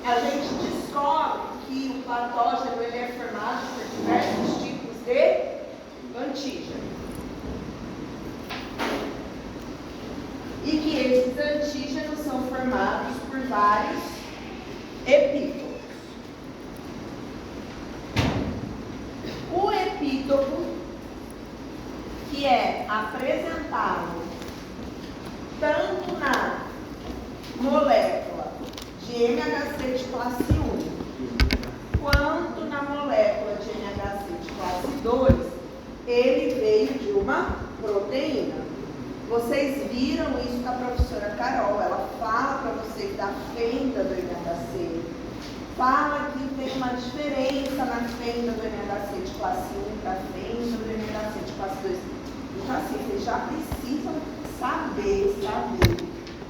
a gente descobre que o patógeno ele é formado por diversos tipos de antígeno. E que esses antígenos são formados por vários epítopos. O epítopo que é apresentado tanto na molécula de MHC de classe 1 quanto na molécula de MHC de classe 2, ele veio de uma proteína. Vocês viram isso com a professora Carol, ela fala para vocês da fenda do MHC, fala que tem uma diferença na fenda do MHC de classe 1 para a fenda do MHC de classe 2. Então assim, vocês já precisam saber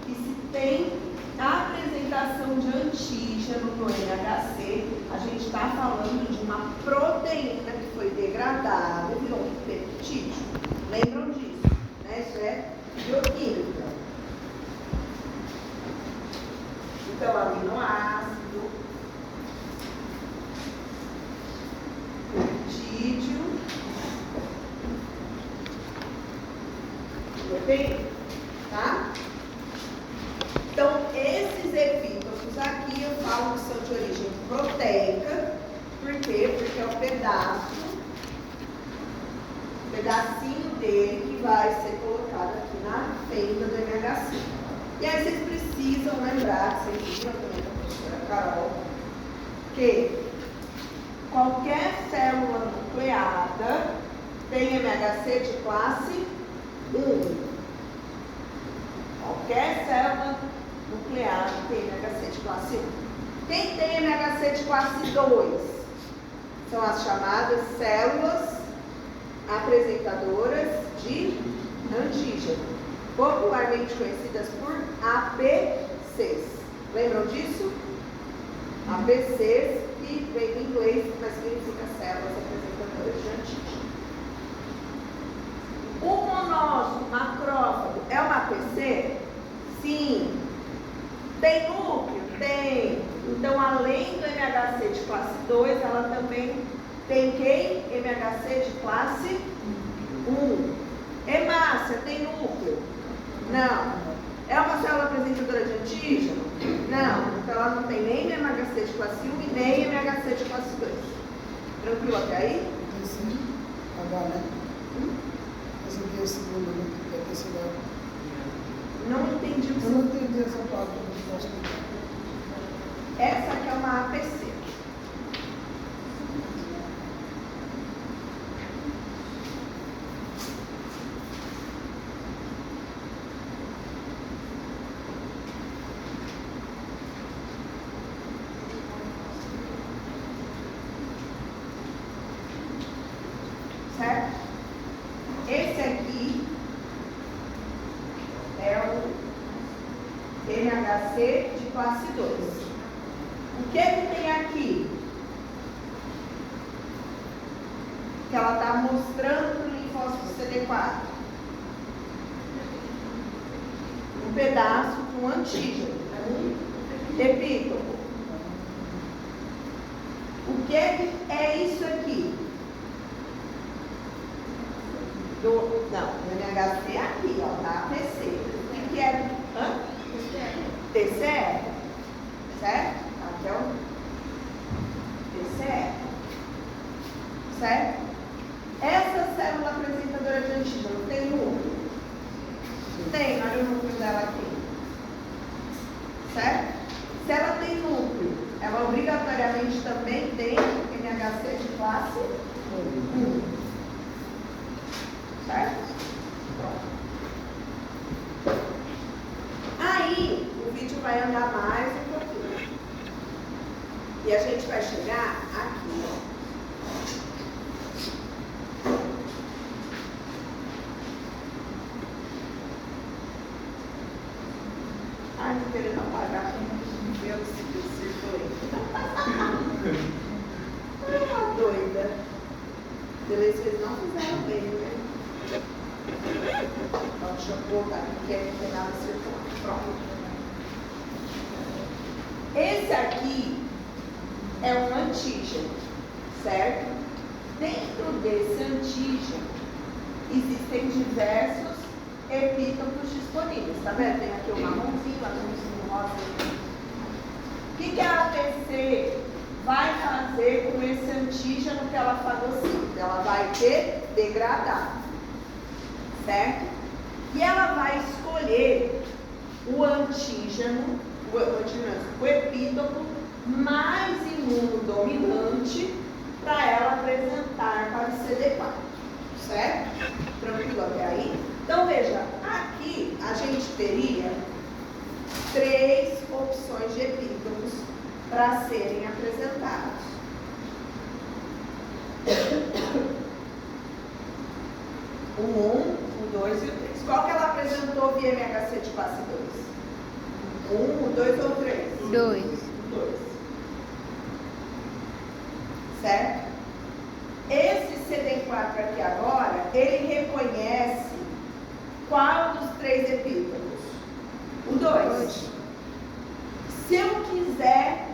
que se tem a apresentação de antígeno no MHC, a gente está falando de uma proteína que foi degradada e virou um peptídeo. Lembram disso? Isso é bioquímica. Então, aminoácido, peptídeo, proteína, tá? Então, esses epítopos aqui eu falo que são de origem proteica. Por quê? Porque é o pedacinho dele que vai ser colocado aqui na fenda do MHC. E aí vocês precisam lembrar, vocês viram também da professora Carol, que qualquer célula nucleada tem MHC de classe 1. Qualquer célula nucleada tem MHC de classe 1. Quem tem MHC de classe 2 são as chamadas células apresentadoras de antígeno, popularmente conhecidas por APCs. Lembram disso? APCs, que vem do inglês, mas significa células apresentadoras de antígeno. O monócito macrófago é uma APC? Sim. Tem núcleo? Tem. Então, além do MHC de classe 2, ela também tem quem? MHC de classe 1. Hemácia tem núcleo? Não. É uma célula apresentadora de antígeno? Não. Então, ela não tem nem MHC de classe 1 e nem MHC de classe 2. Tranquilo até aí? Sim. H, né? Essa aqui é a segunda, né? É a terceira. Não entendi o que Eu não entendi essa parte do nosso. Essa aqui é uma APC. Certo? Esse aqui é o MHC de classe 2. O que tem aqui? Que ela está mostrando para o linfócito CD4. Um pedaço com antígeno. Epítopo. O que é isso aqui? Não, o MHC é aqui, ó, tá? APC. O que é? TCR. Certo? Aqui é o TCR. Certo? Essa célula apresentadora de antígeno tem núcleo? Tem, olha o núcleo dela aqui. Certo? Se ela tem núcleo, ela obrigatoriamente também tem MHC de classe 1. Certo? Pronto. Aí, o vídeo vai andar mais um pouquinho. E a gente vai chegar aqui, ó. Ai, tô querendo apagar meu circulei. Uma doida. Beleza, eles não fizeram bem, né? Então, deixa eu colocar aqui, que não tem nada circular. Pronto. Esse aqui é um antígeno, certo? Dentro desse antígeno, existem diversos epítopos disponíveis, tá vendo? Tem aqui o marronzinho rosa. O que a APC vai fazer com esse antígeno que ela fagocita? Ela vai degradar, certo? E ela vai escolher o antígeno, o epítopo mais imunodominante para ela apresentar para o CD4, certo? Tranquilo até aí? Então veja, aqui a gente teria 3 opções de epítopos para serem apresentados. O 1, o 2 e o 3. Qual que ela apresentou via MHC de classe 2? 1, o 2 ou o 3? 2. 2. Certo? Esse CD4 aqui agora, ele reconhece qual dos 3 epítopos? O 2. Se eu quiser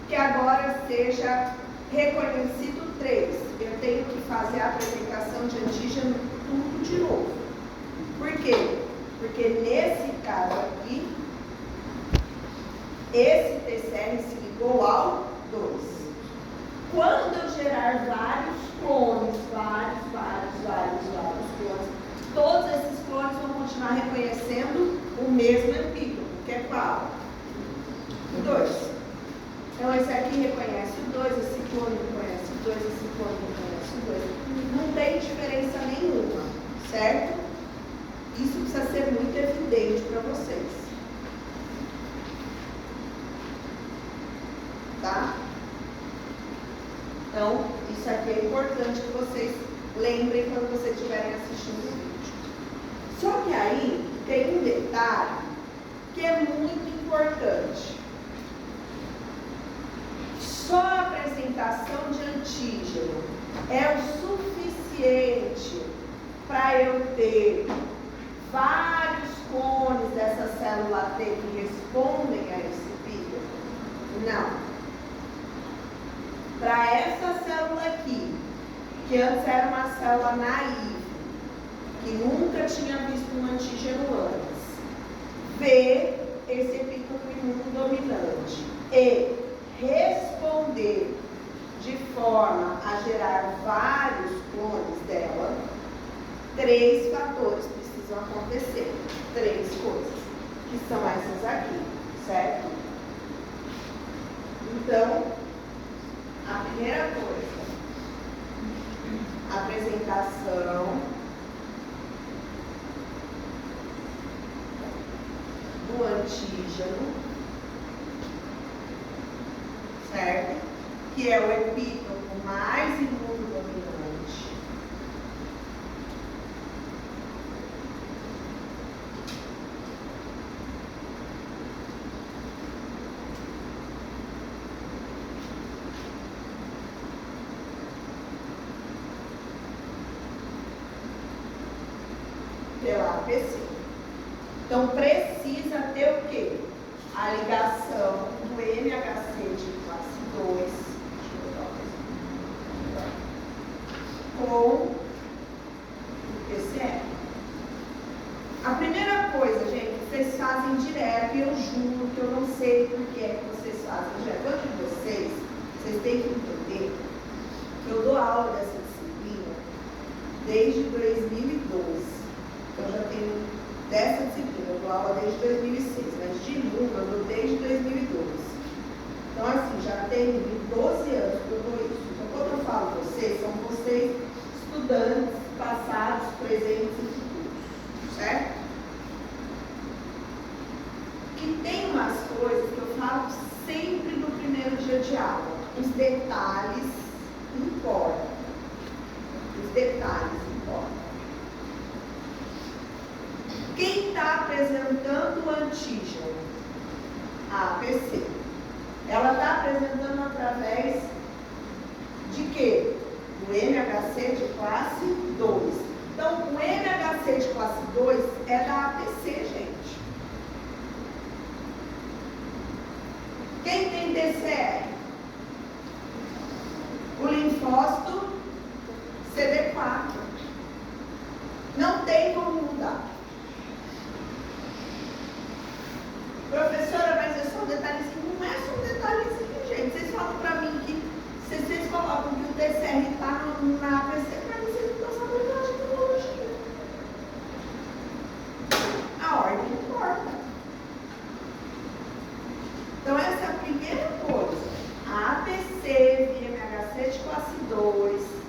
que agora seja reconhecido 3, eu tenho que fazer a apresentação de antígeno tudo de novo. Por quê? Porque nesse caso aqui, esse TCR se ligou ao 2. Quando eu gerar vários clones, vários clones, todos esses clones vão continuar reconhecendo o mesmo epítopo, que é qual? O 2. Então esse aqui reconhece o 2, esse clone reconhece o 2, esse clone reconhece o 2. Não tem diferença nenhuma, certo? Isso precisa ser muito evidente para vocês. Tá? Então, isso aqui é importante que vocês lembrem quando vocês estiverem assistindo o vídeo. Só que aí tem um detalhe que é muito importante. Só a apresentação de antígeno é o suficiente para eu ter vários clones dessa célula T que respondem a esse epítopo? Não. Para essa célula aqui, que antes era uma célula naive, que nunca tinha visto um antígeno antes, ver esse epítopo imunodominante e responder de forma a gerar vários clones dela, 3 fatores precisam acontecer, 3 coisas, que são essas aqui, certo? Então, a primeira coisa, apresentação do antígeno, certo? Que é o epítopo mais imunodominante. Pela APC. Então, precisa ter o quê? A ligação do MHC de classe 2, com o PCR. A primeira coisa, gente, vocês fazem direto, e eu juro que eu não sei por que é que vocês fazem direto. Quanto de vocês têm que entender que eu dou aula dessa disciplina desde 2012. Eu já tenho dessa disciplina, eu dou aula desde 2006, mas de número eu dou desde 2012. Então, assim, já tem 12 anos que eu dou isso. Então, quando eu falo vocês, são vocês estudantes, passados, presentes e futuros, certo? Que tem umas coisas que eu falo sempre no primeiro dia de aula. Os detalhes importam. Os detalhes importam. Quem está apresentando o antígeno? A APC. Ela está apresentando através de quê? Do MHC de classe 2. Então, o MHC de classe 2 é da APC, gente. Quem tem TCR? linfócito CD4. Não tem como mudar. Professora, mas é só um detalhezinho. Não é só um detalhezinho, gente. Vocês falam pra mim que se vocês colocam que o TCR está na APC, pra mim vocês não estão sabendo nada de biologia. A ordem importa. Então essa é a primeira coisa. A APC via MHC de classe 2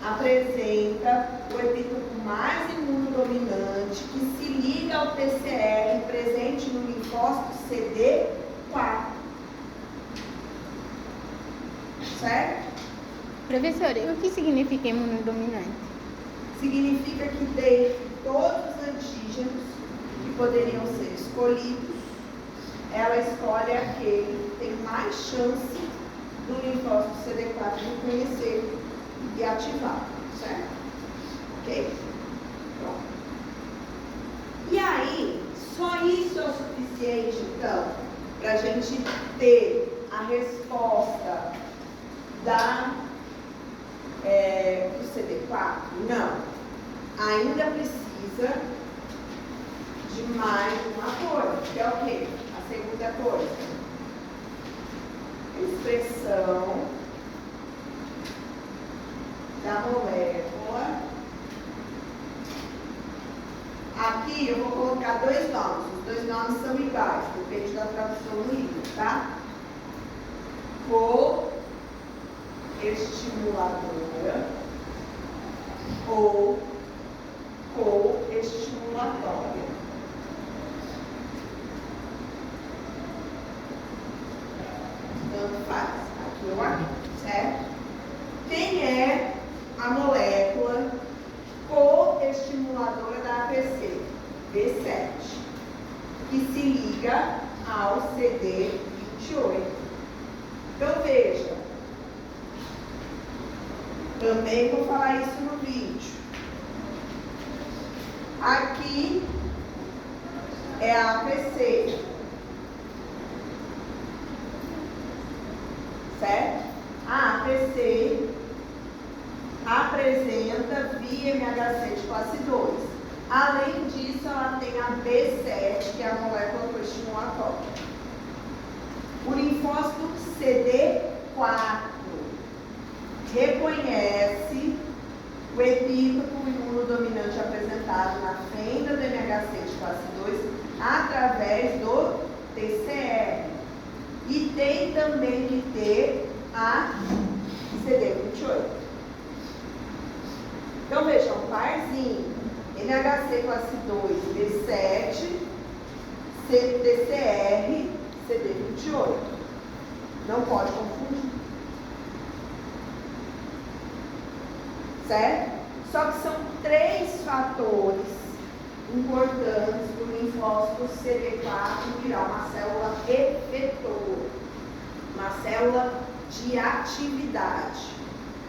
apresenta o epítopo mais imunodominante que se liga ao TCR presente no linfócito CD4. Certo? Professora, e o que significa imunodominante? Significa que dentre todos os antígenos que poderiam ser escolhidos, ela escolhe aquele que tem mais chance do linfócito CD4 reconhecer e ativar, certo? Ok? Pronto. E aí, só isso é o suficiente, então, para a gente ter a resposta do CD4? Não. Ainda precisa de mais uma coisa, que é o quê? A segunda coisa. Expressão da molécula. Aqui eu vou colocar dois nomes. Os dois nomes são iguais, depende da tradução no livro, tá? Coestimuladora ou coestimulatória. Tanto faz, aqui ou aqui, certo? Quem é a molécula coestimuladora da APC? B7, que se liga ao CD28. Então veja, também vou falar isso no vídeo. Aqui é a APC, certo? A APC apresenta via MHC de classe 2. Além disso, ela tem a B7, que é a molécula coestimulatória. O linfócito CD4 reconhece o epítopo imunodominante apresentado na fenda do MHC de classe 2 através do TCR. E tem também que ter a CD28. Então veja, um parzinho. MHC classe 2, B7, TCR, CD28. Não pode confundir. Certo? Só que são 3 fatores importantes para o linfócito CD4 virar uma célula efetora, uma célula de atividade.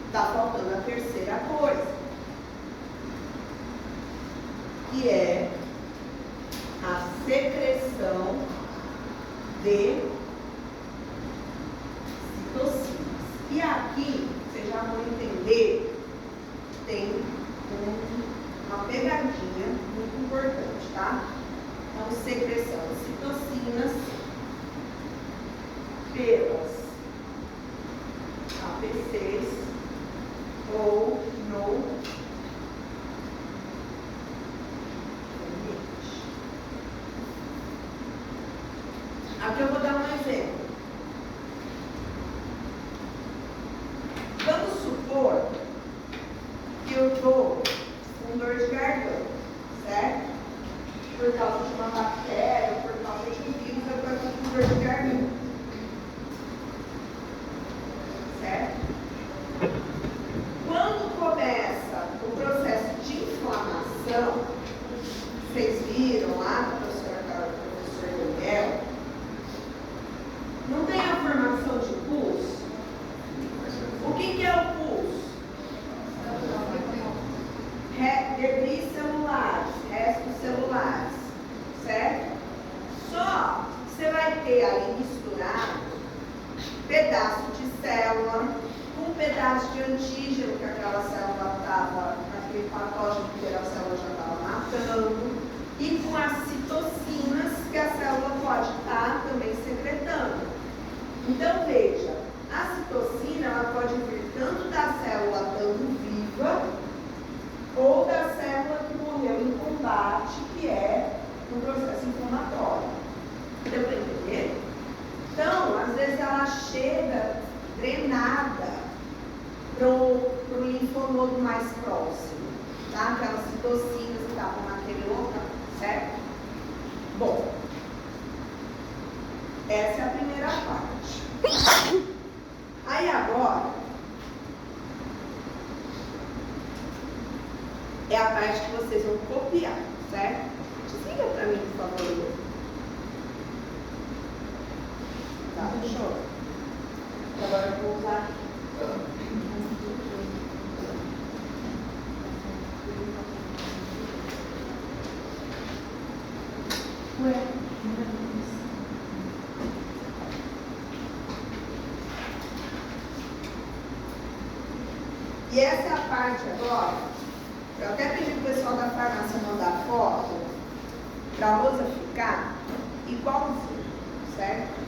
Está faltando a terceira coisa, que é a secreção de citocinas. E aqui, vocês já vão entender, tem uma pegadinha muito importante, tá? Então, secreção de citocinas pelas APCs ou no aqui eu vou dar um exemplo. Vamos supor que eu estou com dor de garganta, certo? Por causa de uma bactéria, por causa de um vírus, eu estou aqui com dor de garganta. Certo? Quando começa o processo de inflamação, vocês viram lá, professor Daniel, não tem a formação de pus? O que é o pus? Debris celulares, restos celulares, certo? Só que você vai ter ali misturado pedaço de célula com pedaço de antígeno que aquela célula estava, aquele patógeno que a célula já estava matando, e com as citocinas que a célula pode estar também secretando. Então, veja, a citocina ela pode vir tanto da célula estando viva ou da célula que morreu em combate, que é um processo inflamatório. Deu para entender? Então, às vezes ela chega drenada para o linfonodo mais próximo, tá? Aquelas citocinas que estavam naquele local, certo? Bom, essa é a primeira parte. Aí agora é a parte que vocês vão copiar, certo? Desliga para mim, por favor. Tá, show. Agora eu vou usar. Ué. E essa é a parte agora. Eu até pedi pro pessoal da farmácia mandar foto para a lousa ficar igualzinho, certo?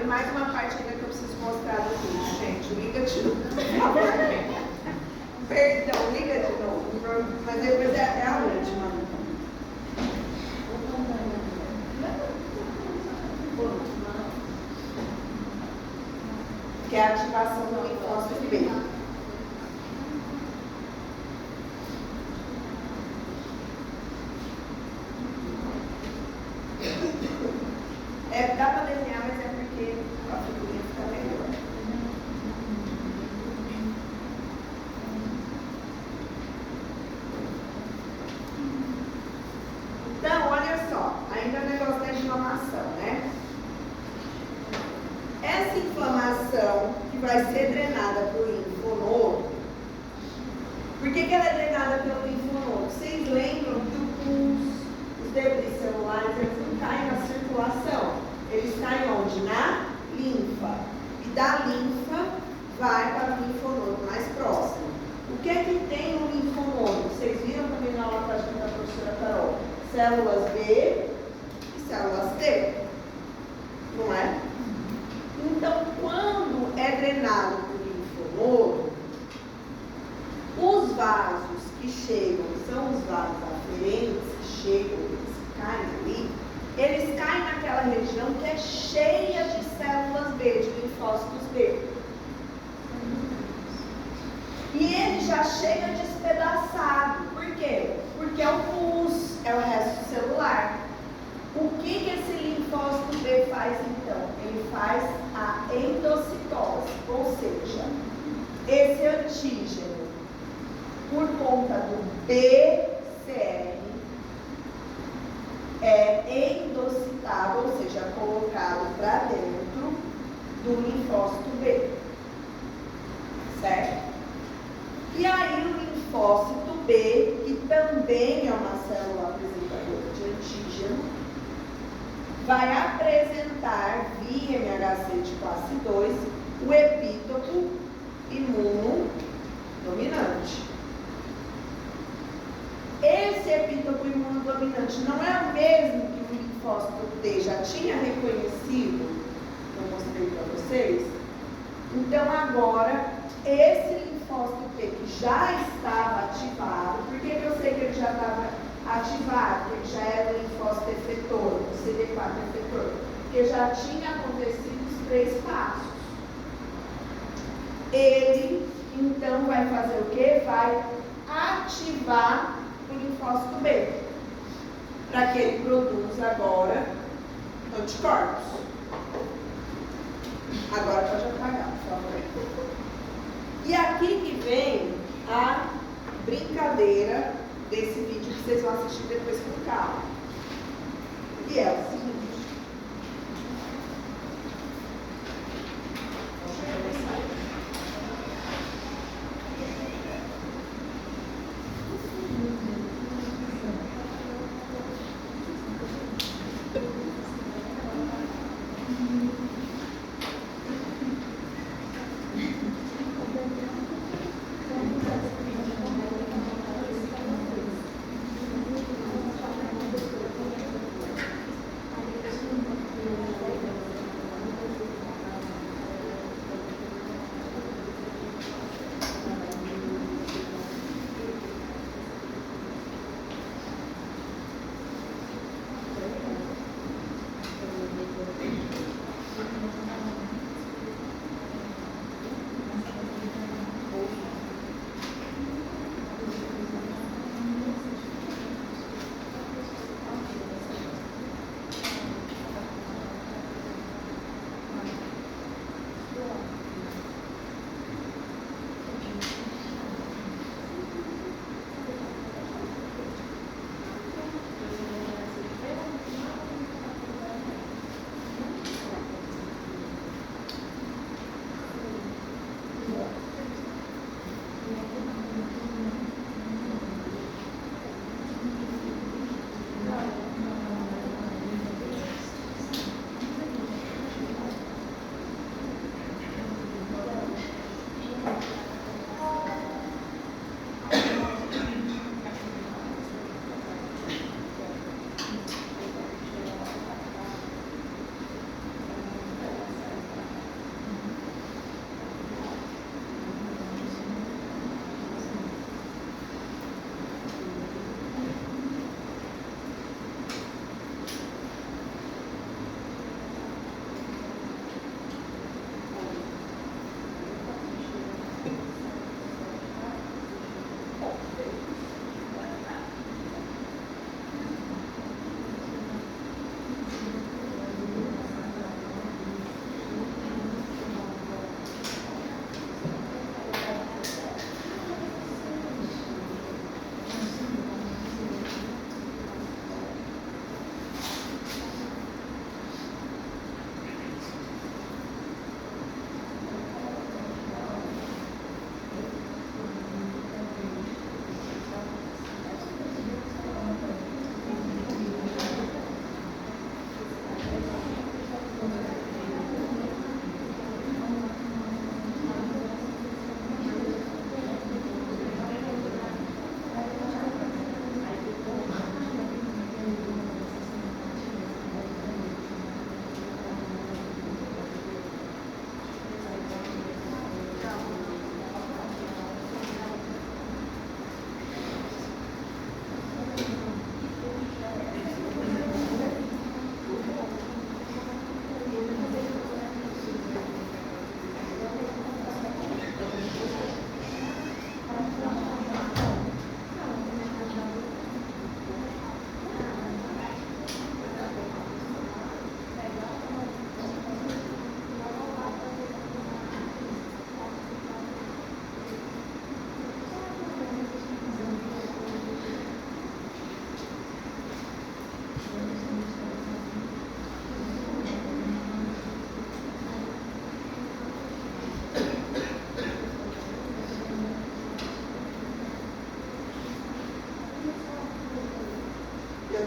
Mais uma parte ainda que eu preciso mostrar do vídeo, gente. Liga de novo, por favor. Perdão, liga de novo. Mas depois é a última. Que é a ativação do linfócito B. Dá para desenhar, mas é porque a figurinha fica melhor. Então, olha só, ainda o negócio da inflamação, né? Essa inflamação que vai ser drenada para o linfonodo, por que ela é drenada pelo linfonodo? Vocês lembram que os debris celulares eles não caem na circulação? Eles caem onde? Na linfa. E da linfa vai para o linfonodo mais próximo. O que é que tem no linfonodo? Vocês viram também na aula da professora Carol? Células B e células T. Não é? Então, quando é drenado para o linfonodo, os vasos que chegam, são os vasos aferentes que chegam, eles caem ali, eles caem naquela região que é cheia de células B, de linfócitos B. E ele já chega despedaçado. Por quê? Porque é o pus, é o resto celular. O que esse linfócito B faz então? Ele faz a endocitose, ou seja, esse antígeno, por conta do BCR, é endocitado, ou seja, colocado para dentro do linfócito B, certo? E aí o linfócito B, que também é uma célula apresentadora de antígeno, vai apresentar via MHC de classe 2 o epítopo imunodominante. Esse epítopo imunodominante não é o mesmo que o linfócito T já tinha reconhecido, que eu mostrei para vocês? Então agora, esse linfócito T que já estava ativado, por que eu sei que ele já estava ativado? Porque ele já era o linfócito efetor, o CD4 efetor, porque já tinha acontecido os 3 passos. Ele, então, vai fazer o quê? Vai ativar o linfócito B, para que ele produza agora anticorpos. Agora pode apagar, por favor. E aqui que vem a brincadeira desse vídeo que vocês vão assistir depois com calma. E é o seguinte.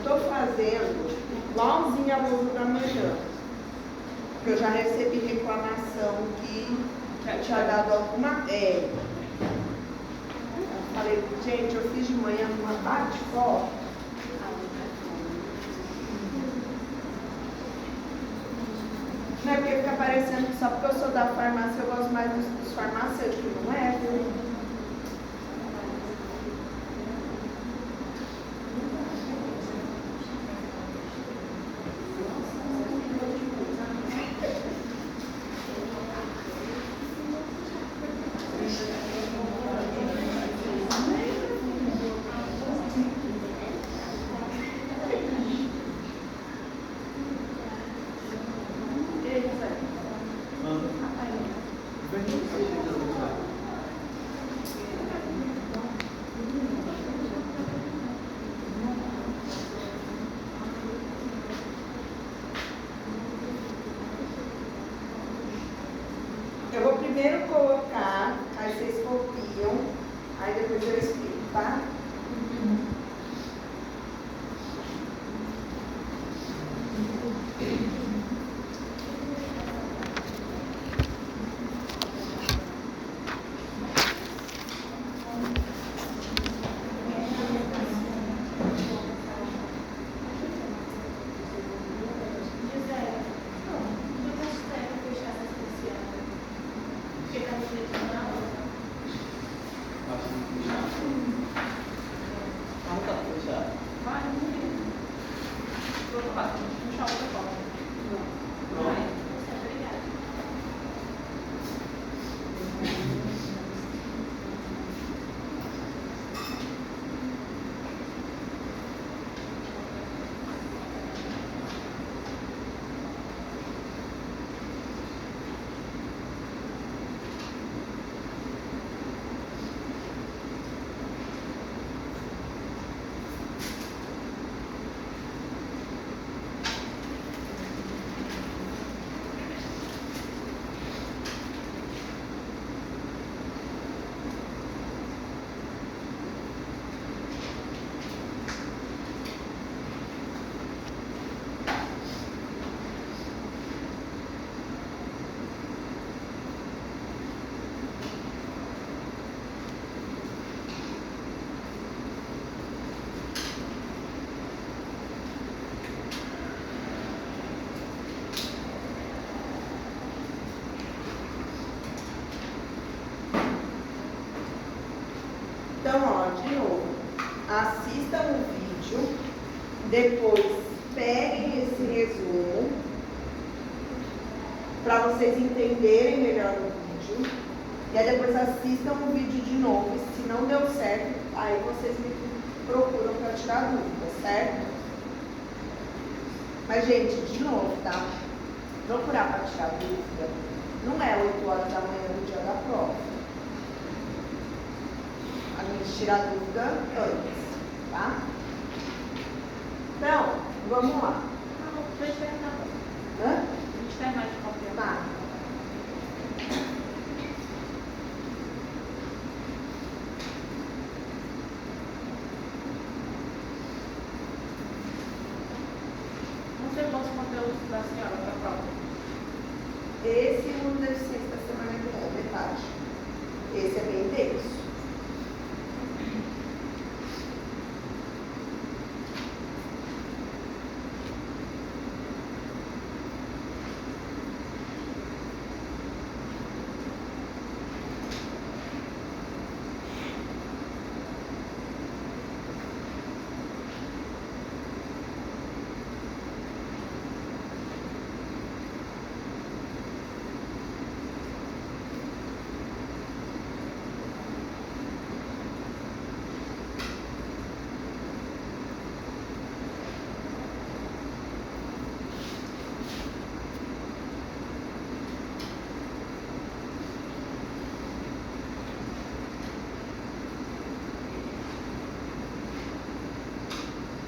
estou fazendo igualzinho a lousa da manhã. Porque eu já recebi reclamação que tinha dado alguma. Eu falei, gente, eu fiz de manhã uma bate-foto. Não é porque fica parecendo que só porque eu sou da farmácia eu gosto mais dos farmacêuticos. Não é, viu? Eu vou primeiro colocar, aí vocês copiam, aí depois eu explico, tá? Então, ó, de novo, assistam o vídeo, depois peguem esse resumo para vocês entenderem melhor o vídeo, e aí depois assistam o vídeo de novo, e se não deu certo, aí vocês me procuram para tirar dúvidas, certo? Mas, gente, de novo, tá? Procurar para tirar dúvida não é 8 horas da manhã do dia da prova. A gente tira a dúvida antes, tá? Então, vamos lá. A gente terminar. Hã? A gente terminar de copiar. Tá. Não sei quantos conteúdos da senhora para a prova. Esse não deve ser da semana que vem, metade. Esse é bem denso.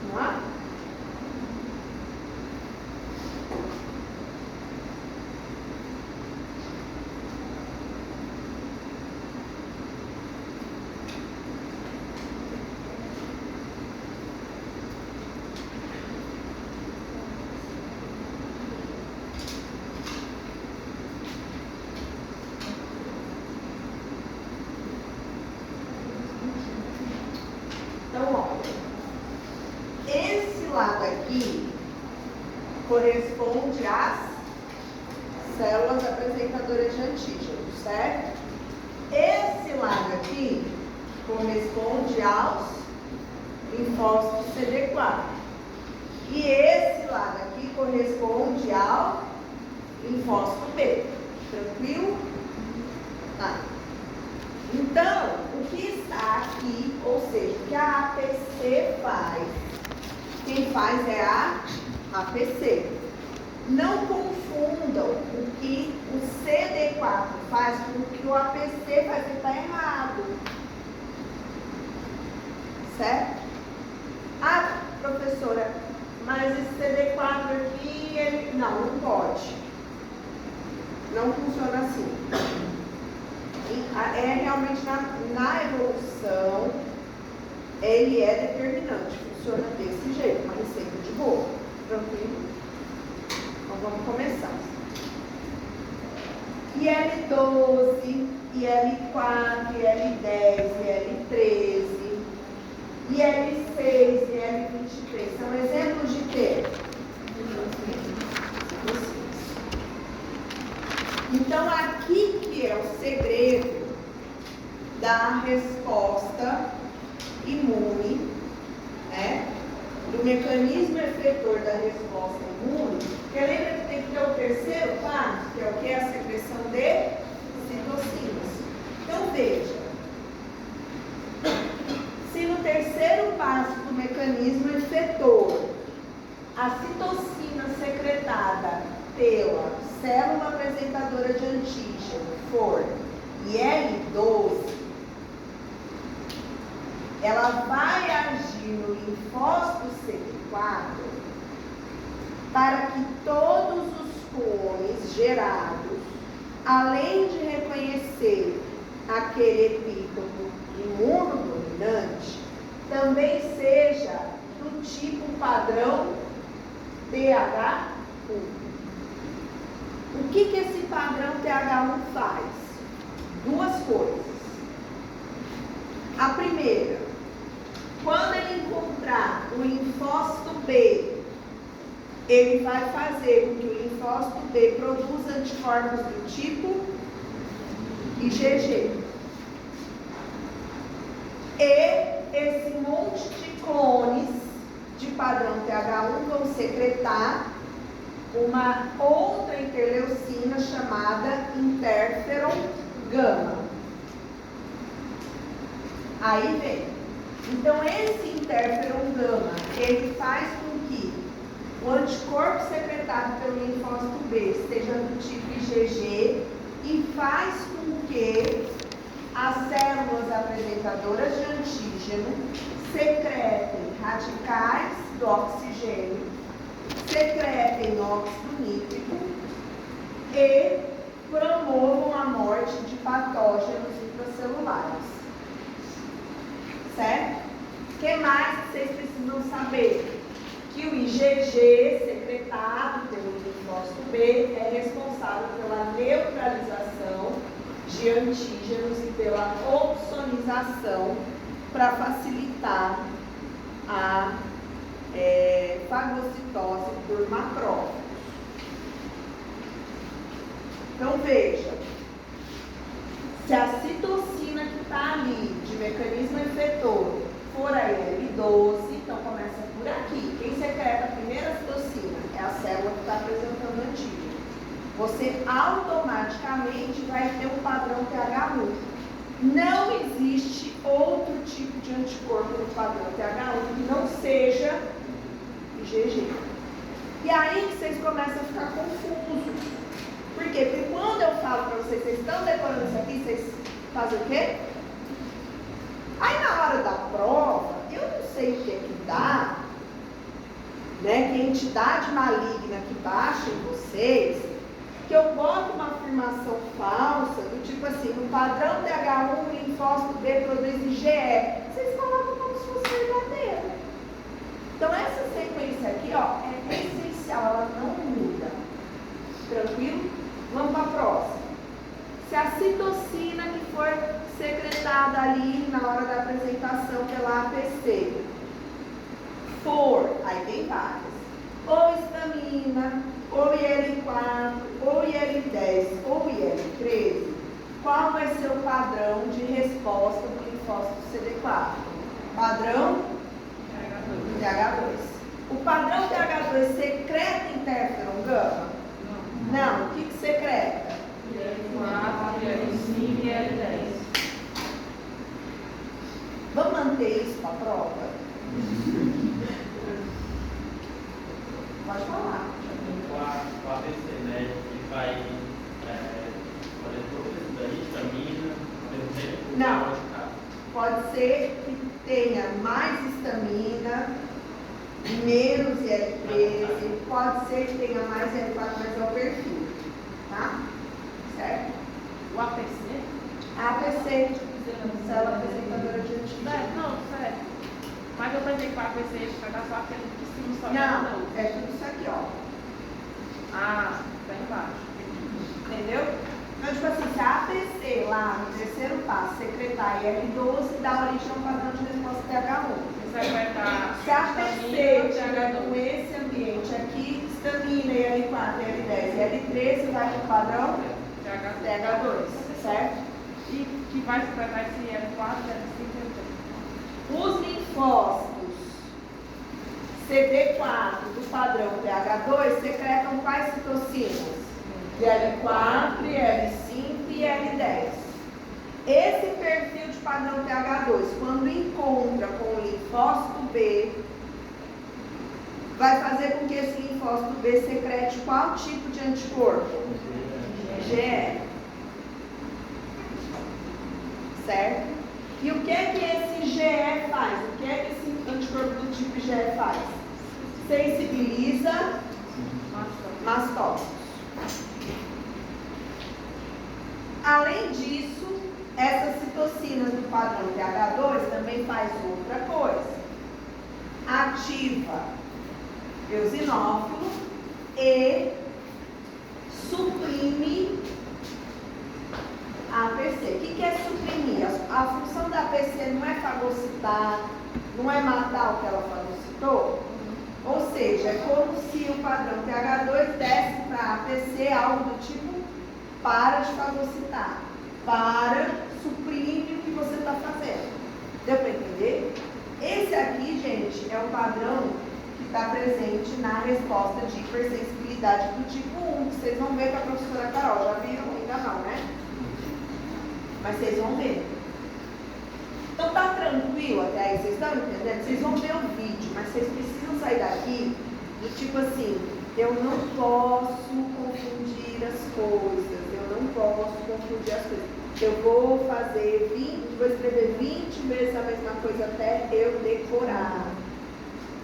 Vamos lá? Então, ó, esse lado aqui corresponde às células apresentadoras de antígeno, certo? Esse lado aqui corresponde aos linfócitos CD4. E esse lado aqui corresponde ao linfócito B. Tranquilo? Tá. Então, o que está aqui, ou seja, o que a APC faz, quem faz é a APC. Não confundam o que o CD4 faz com o que o APC faz, que está errado. Certo? Ah, professora, mas esse CD4 aqui, ele... Não pode. Não funciona assim. É realmente na evolução, ele é determinante. Funciona desse jeito, uma receita de bolo. Tranquilo? Então vamos começar. IL12, IL4, IL10, IL13, IL6, IL23. São exemplos de quê? Então, aqui que é o segredo da resposta imune, né? Do mecanismo efetor da resposta imune, porque lembra que tem que ter o terceiro passo, que é o que? A secreção de citocinas. Então, veja, se no terceiro passo do mecanismo efetor, a citocina secretada pela célula apresentadora de antígeno for IL12, ela vai agir no linfócito CD4 para que todos os clones gerados, além de reconhecer aquele epítopo imunodominante, também seja do tipo padrão TH1. O que esse padrão TH1 faz? Duas coisas. A primeira, quando ele encontrar o linfócito B, ele vai fazer com que o linfócito B produza anticorpos do tipo IgG. E esse monte de clones de padrão TH1 vão secretar uma outra interleucina chamada interferon gama. Aí vem. Então, esse interferon gama, ele faz com que o anticorpo secretado pelo linfócito B seja do tipo IgG e faz com que as células apresentadoras de antígeno secretem radicais do oxigênio, secretem óxido nítrico e promovam a morte de patógenos intracelulares. Certo? O que mais que vocês precisam saber? Que o IgG secretado pelo linfócito B é responsável pela neutralização de antígenos e pela opsonização para facilitar a fagocitose por macrófagos. Então veja, se a citocina que está ali de mecanismo efetor for a IL12, então começa por aqui. Quem secreta a primeira citocina é a célula que está apresentando antígeno. Você automaticamente vai ter um padrão TH1. Não existe outro tipo de anticorpo no padrão TH1 que não seja IgG. E aí que vocês começam a ficar confusos. Por quê? Porque quando eu falo para vocês, vocês estão decorando isso aqui, vocês fazem o quê? Aí na hora da prova, eu não sei o que é que dá, né? Que entidade maligna que baixa em vocês, que eu boto uma afirmação falsa, do tipo assim, no padrão TH1, o linfócito B produz IgE. Vocês colocam como se fosse verdadeiro. Então essa sequência aqui, ó, é essencial, ela não muda. Tranquilo? Vamos para a próxima. Se a citocina que for secretada ali na hora da apresentação pela APC for, aí tem várias, ou histamina, ou IL4, ou IL10, ou IL13, qual vai ser o padrão de resposta do linfócito CD4? Padrão TH2. O padrão TH2 secreta interferon gama? Não. O que secreta? IL4, IL5 e IL10. Vamos manter isso para a prova? Pode falar. O ABC, né, que vai fazer toda essa histamina, Não. Pode ser que tenha mais histamina, menos IL13, pode ser que tenha mais IL4, mas é o perfil, tá? Certo? O APC? APC, célula apresentadora de Certo, antígeno. não, certo. Mas eu pensei que o APC vai dar só aquele de cima só. Não, é tudo isso aqui, ó. Ah, tá embaixo. Entendeu? Então, tipo assim, se a APC lá no terceiro passo secretar IL12, dá origem a um padrão de resposta TH1. Isso aí vai estar. Se a APC tiver com esse ambiente aqui, histamina, IL4, IL10 e IL13, vai para o padrão TH2, certo? E que vai secretar esse IL4, IL5 e IL10. Os linfócitos CD4 do padrão TH2 secretam quais citocinas? IL4, IL5 e IL10. Esse perfil de padrão TH2, quando encontra com o linfócito B, vai fazer com que esse linfócito B secrete qual tipo de anticorpo? IgE. Certo? E o que é que esse IgE faz? O que é que esse anticorpo do tipo IgE faz? Sensibiliza mastócitos. Além disso, essas citocinas do padrão TH2 também faz outra coisa. Ativa eosinófilo e suprime a APC. O que é suprimir? A função da APC não é fagocitar, não é matar o que ela fagocitou. Ou seja, é como se o padrão TH2 desse para a APC algo do tipo: para de fagocitar, para, suprime o que você está fazendo. Deu para entender? Esse aqui, gente, é o padrão que está presente na resposta de hipersensibilidade do tipo 1, que vocês vão ver com a professora Carol. Já viram? Ainda não, né? Mas vocês vão ver. Então tá tranquilo até aí, vocês estão entendendo? Vocês vão ver o vídeo, mas vocês precisam sair daqui do tipo assim: eu não posso confundir as coisas, eu não posso confundir as coisas. Eu vou vou escrever 20 vezes a mesma coisa até eu decorar.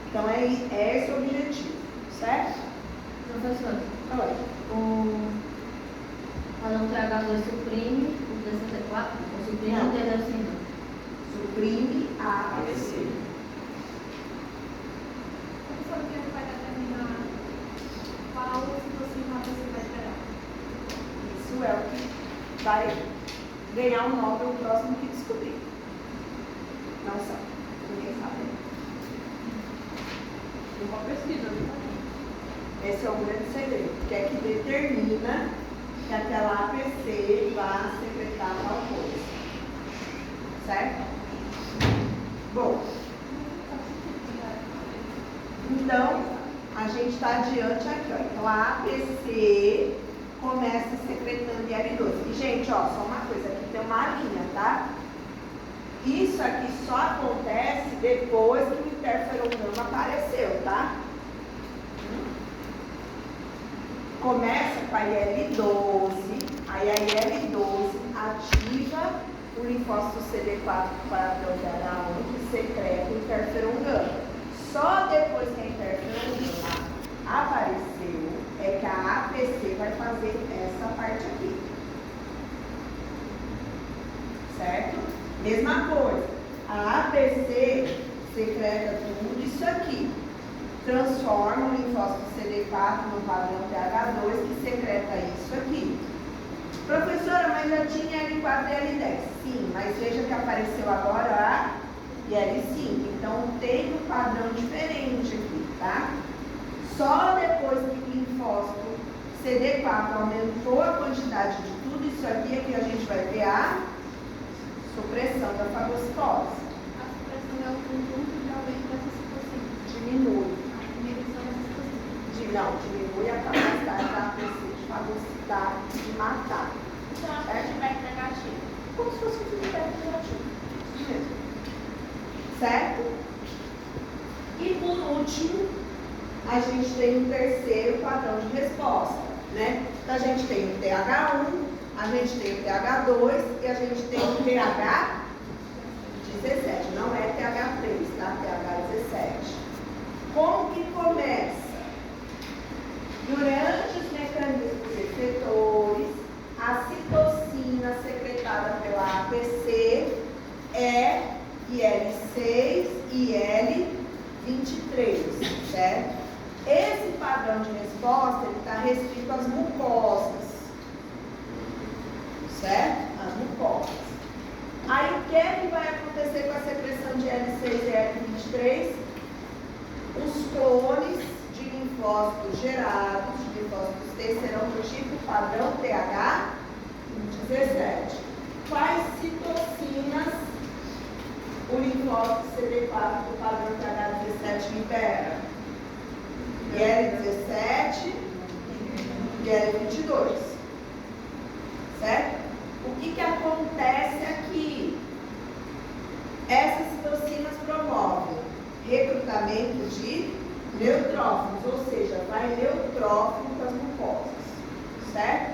Então é esse o objetivo, certo? Professor, Oi. o padrão TH2 suprime o DCT4? Ou suprime Não. o TH5? Suprime a APC. Professor, o que ele vai determinar qual citocina você vai esperar? Isso é o que vai ganhar um Nobel o próximo que descobrir. Não sabe. Ninguém sabe. Uma pesquisa, né? Esse é o grande segredo, que é que determina que aquela APC vai secretar tal coisa. Certo? Bom, então a gente está adiante aqui, ó. Então a APC começa secretando IL12. E, gente, ó, só uma coisa, aqui tem uma linha, tá? Isso aqui só acontece depois que o interferon gama apareceu, tá? Começa com a IL12, aí a IL12 ativa o linfócito CD4 para o TH1, que secreta o interferon gama. Só depois que a interferon gama apareceu, é que a APC vai fazer essa parte aqui. Certo? Mesma coisa. A APC secreta tudo isso aqui. Transforma o linfócito CD4 no padrão TH2, que secreta isso aqui. Professora, mas já tinha L4 e L10. Sim, mas veja que apareceu agora a IL5. Então tem um padrão diferente aqui, tá? Só depois que o linfócito linfócito CD4 aumentou a quantidade de tudo isso aqui, aqui a gente vai ver a supressão da fagocitose. A supressão é o conjunto de aumento dessas citocinas. Diminui. A diminuição dessas citocinas. Não, diminui a capacidade da APC de fagocitar, de matar. Então, a feedback negativo. Como se fosse um feedback negativo. Isso mesmo. Certo? E por último, a gente tem um terceiro padrão de resposta, né? Então a gente tem o TH1, a gente tem o TH2 e a gente tem o TH17. Não é TH3, tá? TH17. Como que começa? Durante os mecanismos efetores, a citocina secretada pela APC é IL-6 e IL-23, certo? Esse padrão de resposta está restrito às mucosas, certo? As mucosas. Aí o que é que vai acontecer com a secreção de IL-6 e IL-23? Os clones de linfócitos gerados, de linfócitos T, serão do tipo padrão TH17. Quais citocinas o linfócito CD4 do padrão TH17 libera? IL-17 e IL-22. Certo? O que acontece aqui? Essas citocinas promovem recrutamento de neutrófilos, ou seja, vai neutrófilo para as mucosas. Certo?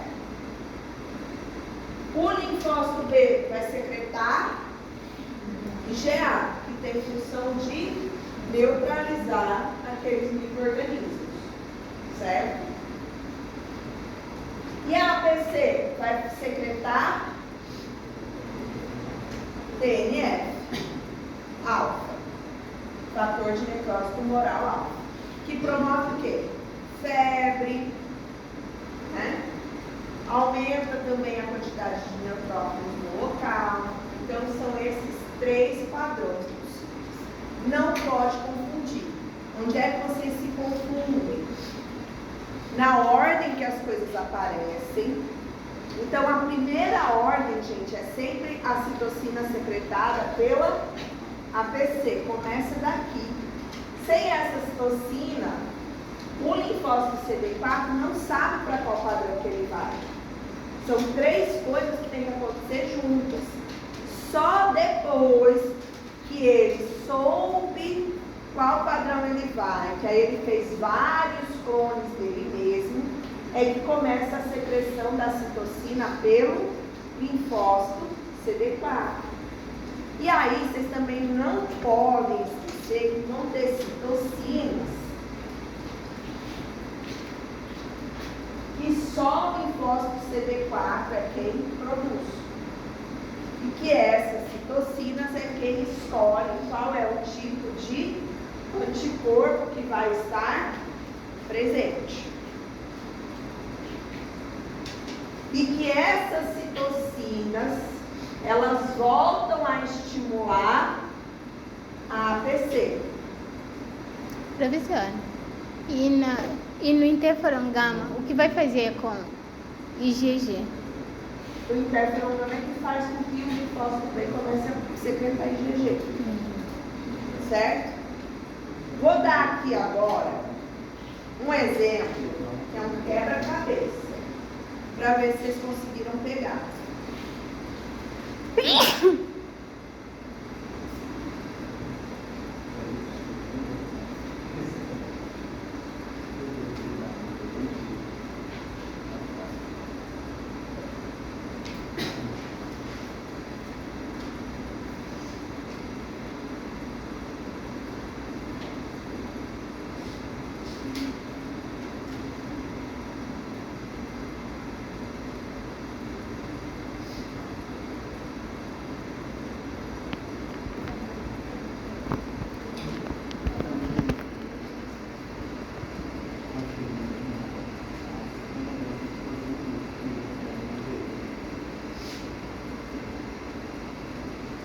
O linfócito B vai secretar IgA, que tem função de neutralizar aqueles micro-organismos, certo? E a APC vai secretar TNF, alfa, fator de necrose tumoral alfa, que promove o quê? Febre, né? Aumenta também a quantidade de neutrófilos no local. Então, são esses 3 padrões possíveis. Não pode confundir. Onde é que vocês se confundem? Na ordem que as coisas aparecem. Então, a primeira ordem, gente, é sempre a citocina secretada pela APC. Começa daqui. Sem essa citocina, o linfócito CD4 não sabe para qual padrão que ele vai. São 3 coisas que tem que acontecer juntas. Só depois que ele soube qual padrão ele vai, que aí ele fez vários clones dele mesmo, é que começa a secreção da citocina pelo linfócito CD4. E aí, vocês também não podem esquecer que vão ter citocinas que só o linfócito CD4 é quem produz. E que essas citocinas é quem escolhe qual é o tipo de anticorpo que vai estar presente. E que essas citocinas, elas voltam a estimular a APC. Professora, e no interferon gama, o que vai fazer com IgG? O interferon gama é que faz com que o linfócito B comece a secretar IgG. Certo? Vou dar aqui agora um exemplo, que é um quebra-cabeça, para ver se vocês conseguiram pegar.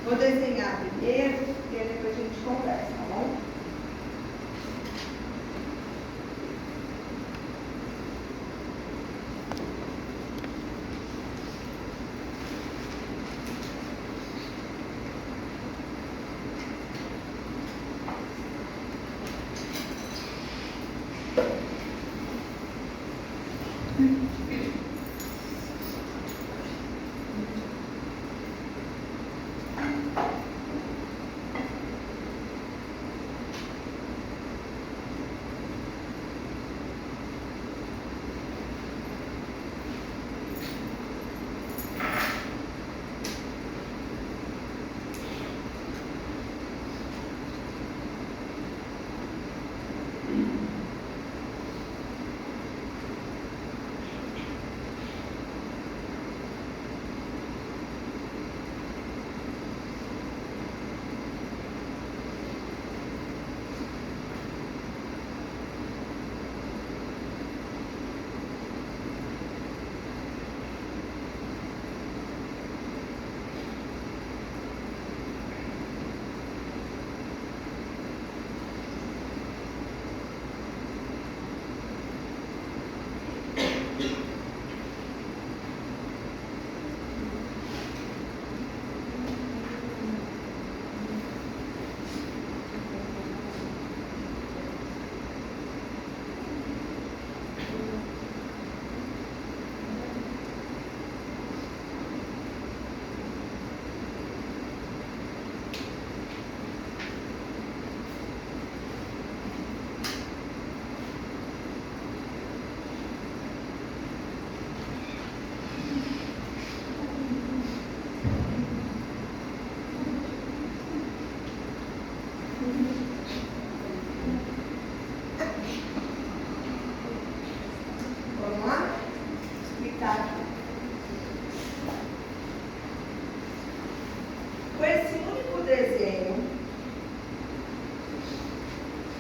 Vou desenhar primeiro, e aí depois a gente conversa, tá bom?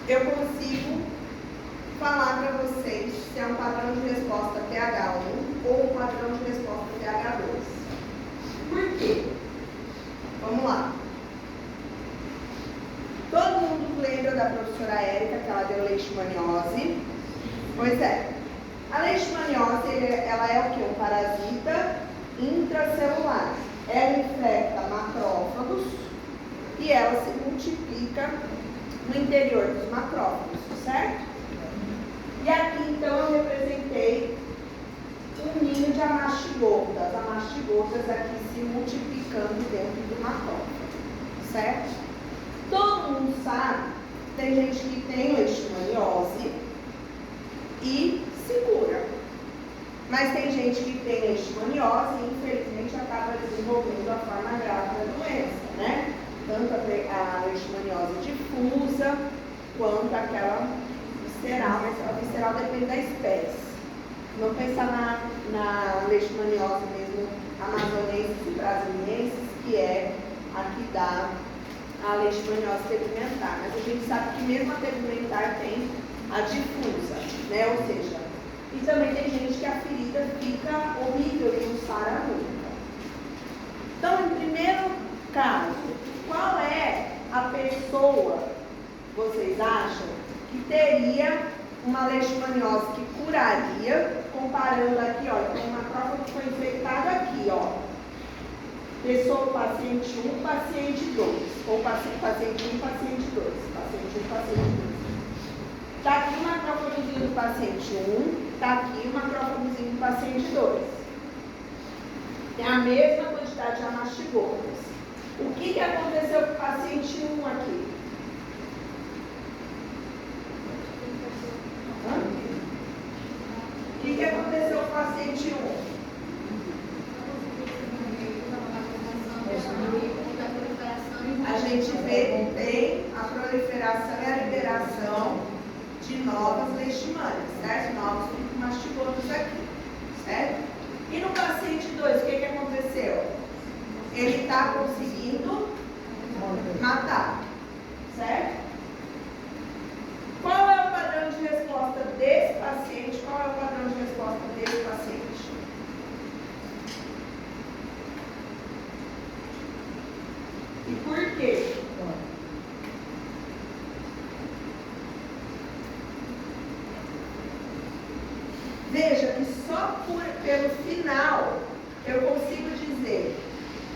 eu consigo falar para vocês se é um padrão de resposta pH1 ou um padrão de resposta pH2. Por quê? Vamos lá. Todo mundo lembra da professora Érica, que ela deu leishmaniose? Pois é. A leishmaniose, ela é o quê? Um parasita intracelular. Ela infecta macrófagos e ela se multiplica no interior dos macrófagos, certo? E aqui, então, eu representei um ninho de amastigotas. Amastigotas aqui se multiplicando dentro do macrófago, certo? Todo mundo sabe que tem gente que tem leishmaniose e se cura. Mas tem gente que tem leishmaniose e, infelizmente, acaba desenvolvendo a forma grave da doença, né? Tanto a leishmaniose difusa, quanto aquela visceral, mas a visceral depende da espécie. Não pensar na leishmaniose mesmo amazonenses e brasilienses, que é a que dá a leishmaniose tegumentar. Mas a gente sabe que mesmo a tegumentar tem a difusa, né? Ou seja, e também tem gente que a ferida fica horrível e não sara nunca. Então, em primeiro caso, qual é a pessoa, vocês acham, que teria uma leishmaniose que curaria, comparando aqui, ó, então uma macrófago que foi infectada aqui, ó. Pessoa, paciente 1, paciente 2. Ou paciente 1, paciente 2. Paciente 1, paciente 2. Está aqui o macrófagozinho do paciente 1, está aqui o macrófagozinho do paciente 2. Tem a mesma quantidade de amastigotas. O que aconteceu com o paciente 1 aqui? O que aconteceu com o paciente 1? A gente vê que tem a proliferação e a liberação de novas leishmanias, certo? Novos mastigotos aqui, certo? E no paciente 2, o que aconteceu? Ele está conseguindo matar, certo? Qual é o padrão de resposta desse paciente? Qual é o padrão de resposta desse paciente? E por quê? Veja que só pelo final eu consigo dizer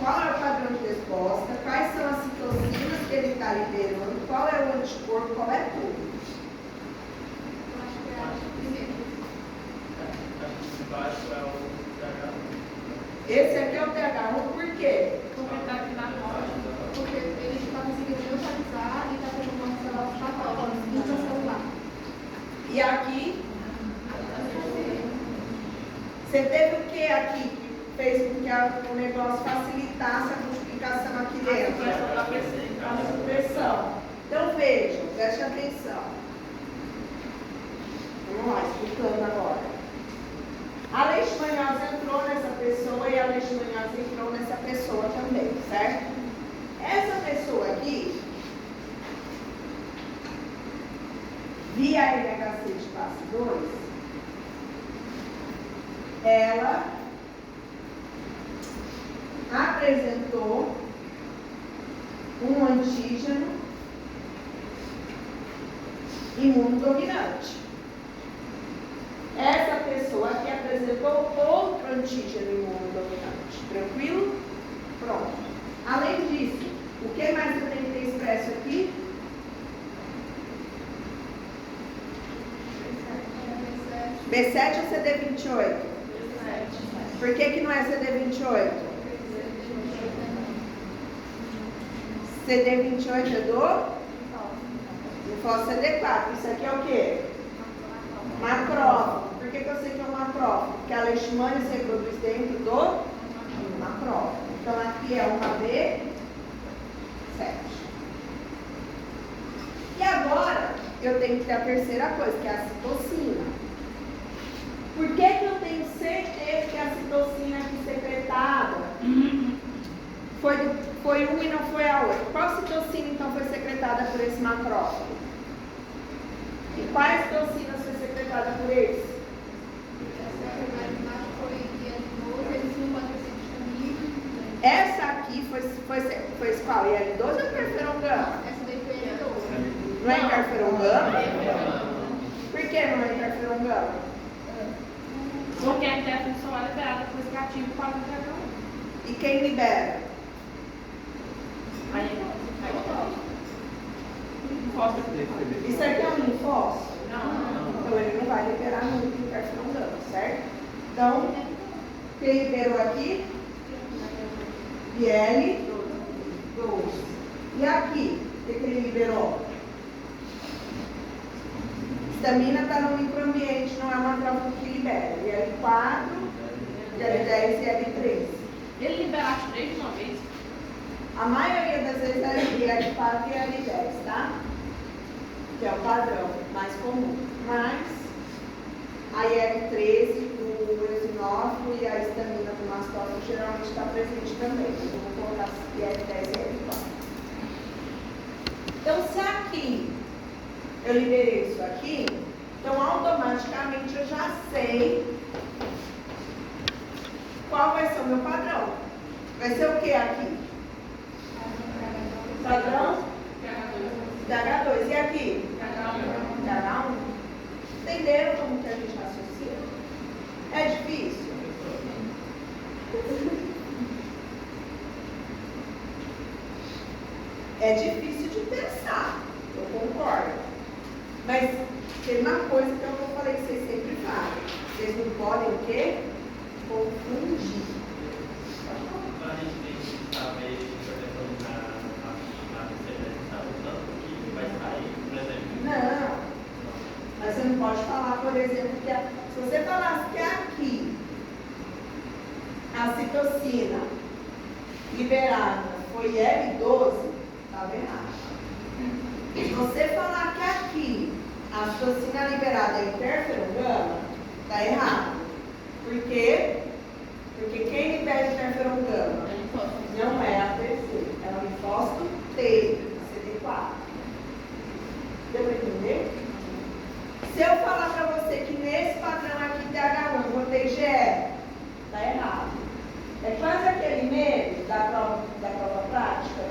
qual é o padrão de resposta, quais são as citocinas que ele está liberando, qual é o anticorpo, qual é tudo. Eu acho que é a primeira. Acho que embaixo é o pH1. Esse aqui é o pH1, por quê? Porque está aqui na roda. Porque ele está conseguindo neutralizar e está tendo uma célula patógena intracelular. E aqui, você teve o que aqui que fez com que o negócio facilitasse a multiplicação aqui dentro? A supressão. Então vejam, preste atenção. Vamos lá, explicando agora. A leishmaniose entrou nessa pessoa e a leishmaniose entrou nessa pessoa também, certo? Essa pessoa aqui, via LHC de classe 2, ela apresentou um antígeno imunodominante. Essa pessoa aqui apresentou outro antígeno imunodominante. Tranquilo? Pronto. Além disso, o que mais eu tenho que ter expresso aqui? B7 ou CD28? Por que não é CD28? CD28 é do? Linfócito CD4. Isso aqui é o quê? Macrófago. Por que eu sei que é um macrófago? Porque a leishmania se reproduz dentro do macrófago. Então aqui é uma B7. E agora eu tenho que ter a terceira coisa, que é a citocina. Por que eu tenho certeza que a citocina aqui secretada foi uma e não foi a outra? Qual citocina então foi secretada por esse macrófago? E quais tocinas foi secretada por eles? Essa aqui foi qual? IL-12 ou interferon gama? Não é interferon gama? Por que não é interferon gama? Porque a interferon só é liberada por esse gatilho 4-TH1. E quem libera? Aí, fósforo. Isso aqui é um linfócito? Não. Então ele não vai liberar muito interferon gama, certo? Então, quem liberou aqui? IL-12. E aqui, o que ele liberou? Histamina está no microambiente, não é uma droga que libera. IL-4, IL-10 e IL-13. Ele libera as 3 de uma vez? A maioria das vezes é IL-4 e IL-10, tá? Que é o padrão mais comum. Mas a IL-13 do eosinófilo e a histamina do mastófilo geralmente está presente também. Eu vou colocar IL-10 e IL-4. Então, se aqui eu liberei isso aqui, então automaticamente eu já sei qual vai ser o meu padrão. Vai ser o que aqui? Padrão? TH2. E aqui? TH1. Entenderam como que a gente associa? É difícil? É difícil de pensar, eu concordo. Mas tem uma coisa que eu falei que vocês sempre fazem. Vocês não podem o quê? Confundir. A gente tem que saber, por exemplo, na receita que está usando, o que vai sair, por exemplo. Não. Mas você não pode falar, por exemplo, que se você falasse que aqui a citocina liberada foi L12, estava errado. Se você falar que aqui a citocina liberada é interferon gama, está errado. Por quê? Porque quem libera interferon gama não é a terceira, é o linfócito T, CD4. Deu para entender? Se eu falar para você que nesse padrão aqui TH1 eu botei GE, está errado. É quase aquele meme da prova prática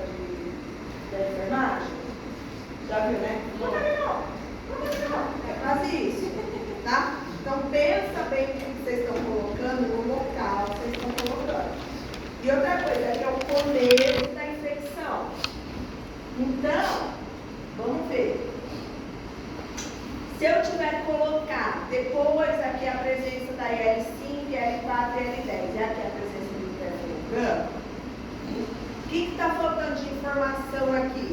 da enfermagem. Já viu, né? Não. É quase isso. Tá? Então pensa bem o que vocês estão colocando no local que vocês estão colocando. E outra coisa, que é o começo da infecção. Então, vamos ver. Se eu tiver que colocar depois aqui a presença da IL-5, IL-4 e IL-10, e aqui a presença do interferon gama, o que está faltando de informação aqui?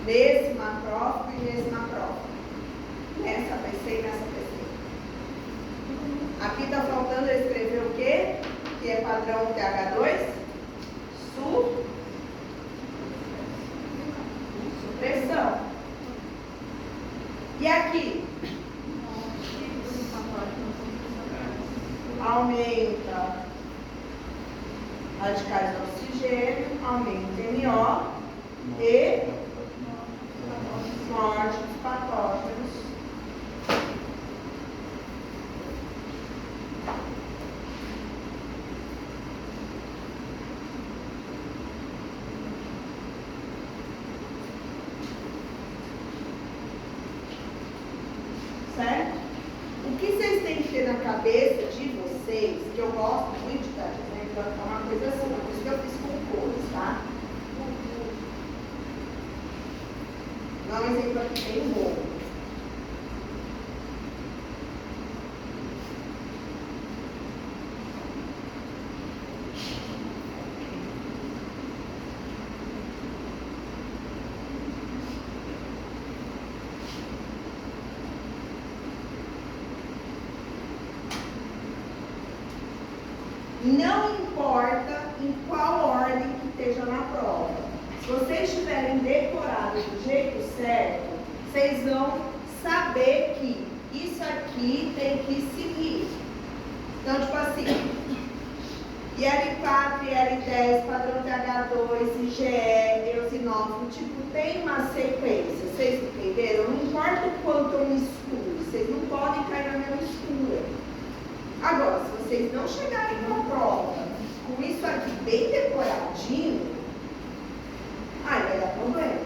Nesse macrófago e nesse macrófago. Nessa PC e nessa PC. Aqui está faltando eu escrever o quê? Que é padrão TH2? Supressão. E aqui? Aumenta radicais de oxigênio, aumenta NO e morte dos patógenos. Certo? O que vocês têm que ter na cabeça de vocês, que eu gosto muito de dar exemplo, é uma coisa assim, por isso que eu fiz com cores, tá? Dá um exemplo aqui bem bom. Não importa em qual ordem que esteja na prova. Se vocês estiverem decorados do jeito certo, vocês vão saber que isso aqui tem que seguir. Então, tipo assim, IL-4, IL-10, padrão TH2, IgE, eosinófilo, tipo, tem uma sequência. Vocês entenderam? Não importa o quanto eu misture, vocês não podem cair na minha mistura. Agora, se vocês não chegarem na prova com isso aqui bem decoradinho, aí vai dar problema.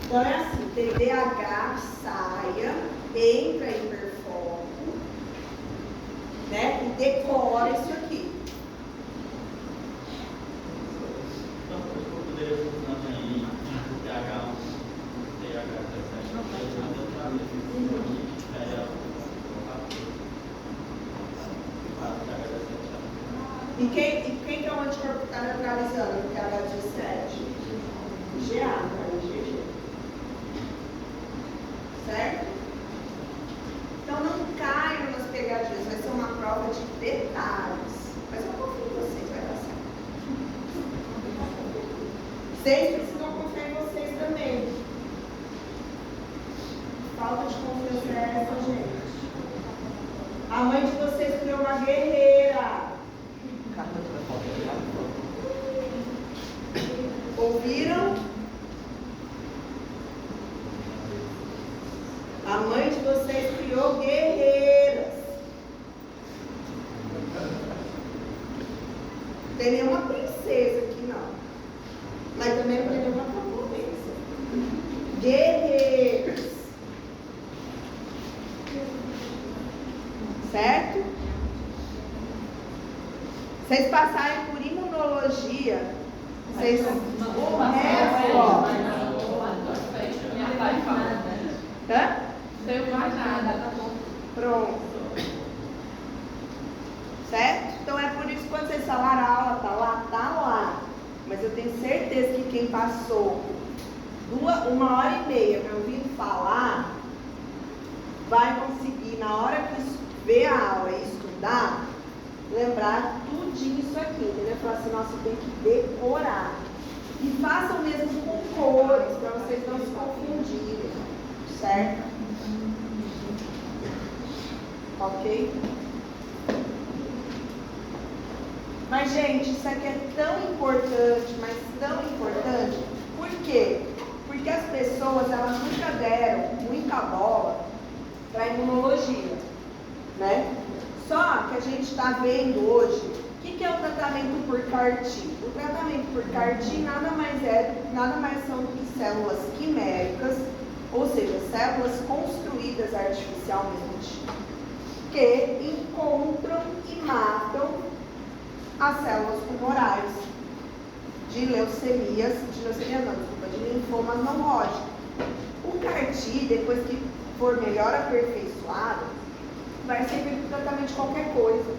Então é assim, tem DH, saia, entra em hiperfoco, né? E decora isso aqui. Não, eu poderia funcionar aí, TH1, TH17, não tem nada outra vez. E quem que é o anticorpo que está neutralizando o TH17? GA, não é GG. Certo? Então não caiam nas pegadinhas, vai ser uma prova de detalhes. Mas eu confio em vocês, vai dar certo. Vocês precisam confiar em vocês também. Falta de confiança é essa, gente. A mãe de vocês criou uma guerreira. Ouviram? A mãe de vocês criou guerreiras. Não tem nenhuma princesa aqui, não. Mas também não tem nenhuma camponesa. Guerreiras. Certo? Vocês passarem por imunologia, vocês... Hã? Não tenho mais nada, tá bom? Pronto. Certo? Então é por isso que quando vocês falaram, a aula tá lá. Mas eu tenho certeza que quem passou 1h30 para ouvir falar, vai conseguir, na hora que ver a aula e estudar, lembrar tudinho isso aqui, entendeu? Falar assim, nossa, eu tenho que decorar. E façam mesmo com cores, para vocês não se confundirem, certo? Ok? Mas, gente, isso aqui é tão importante, mas tão importante. Por quê? Porque as pessoas, elas nunca deram muita bola para a imunologia, né? Só que a gente está vendo hoje, o que é o tratamento por CAR-T? O tratamento por CAR-T nada mais são do que células quiméricas, ou seja, células construídas artificialmente, que encontram e matam as células tumorais de leucemias, de linfomas não Hodgkin. O CAR-T, depois que for melhor aperfeiçoado, vai servir para o tratamento de qualquer coisa.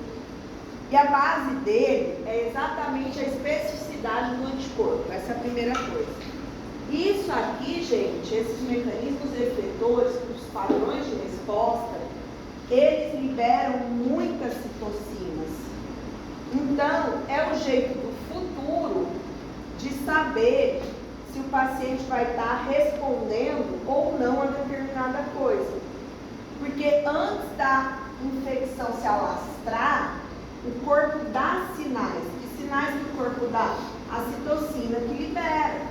E a base dele é exatamente a especificidade do anticorpo. Essa é a primeira coisa. Isso aqui, gente, esses mecanismos efetores, os padrões de resposta, eles liberam muitas citocinas. Então, é o jeito do futuro de saber se o paciente vai estar respondendo ou não a determinada coisa. Porque antes da infecção se alastrar, o corpo dá sinais. Que sinais que o corpo dá? A citocina que libera.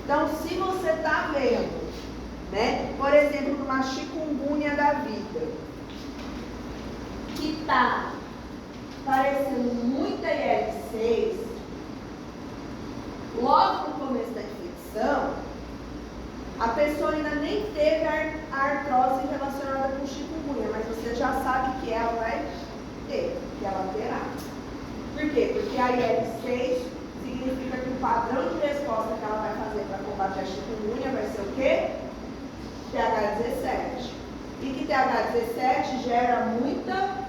Então, se você está vendo, né, por exemplo, uma chikungunya da vida, que está parecendo muita IL-6, logo no começo da infecção, a pessoa ainda nem teve a artrose relacionada com chikungunya, mas você já sabe que ela vai ter, que ela terá. Por quê? Porque a IL-6 significa que o padrão de resposta que ela vai fazer para combater a chikungunya vai ser o quê? TH17. E que TH17 gera muita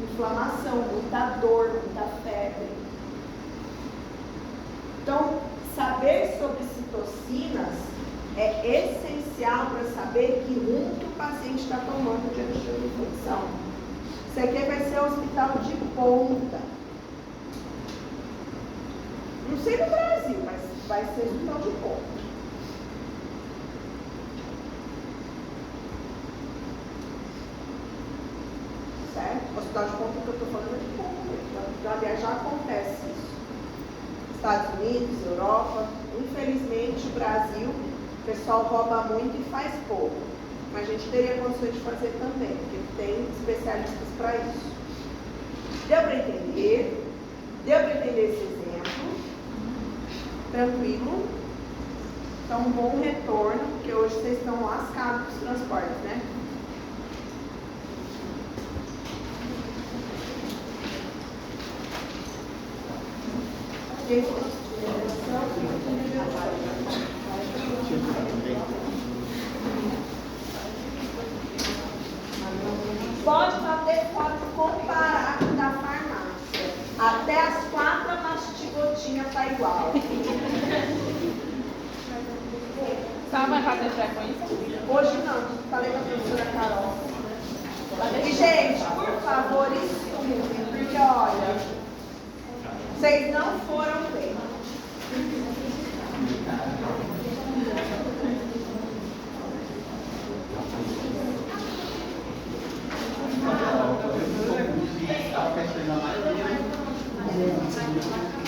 inflamação, muita dor, muita febre. Então, saber sobre citocinas é essencial para saber que rumo que o paciente está tomando diante da infecção. Isso aqui vai ser um hospital de ponta. Não sei no Brasil, mas vai ser hospital de ponta. Certo? O hospital de ponta que eu estou falando é de ponta mesmo. Já acontece Estados Unidos, Europa. Infelizmente, o Brasil, o pessoal rouba muito e faz pouco. Mas a gente teria condições de fazer também, porque tem especialistas para isso. Deu para entender? Deu para entender esse exemplo? Tranquilo? Então, um bom retorno, porque hoje vocês estão lascados com os transportes, né? Pode bater foto e comparar com o da farmácia. Até as 4 a mastigotinha tá igual. Só vai fazer frequência? Hoje não, falei com a professora Carol. E, gente, por favor, estudem, porque olha, vocês não foram bem. Fazer uma segunda.